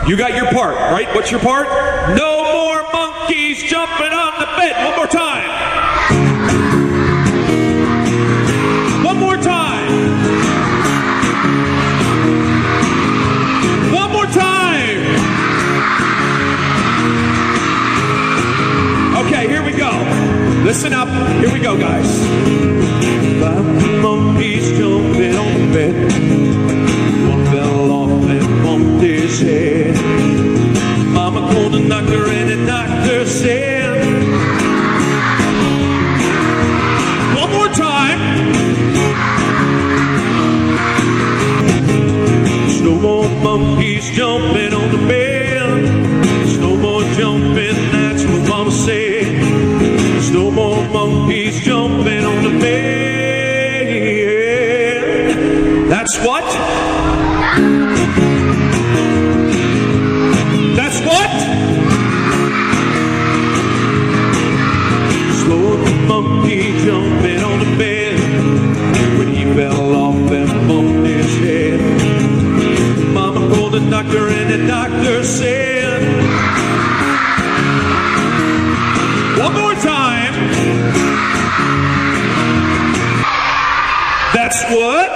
You got your part, right? What's your part? No more monkeys jumping on the bed. One more time. One more time. One more time. Okay, here we go. Listen up. Here we go, guys. 5 monkeys jumping on the bed. One fell off and bumped his head. Mama called the doctor and the doctor said, one more time. There's no more monkeys jumping on the bed. There's no more jumping, that's what Mama said. There's no more monkeys jumping on the bed. That's what? That's what? Slow the monkey jumping on the bed when he fell off and bumped his head. Mama called the doctor and the doctor said, one more time. That's what?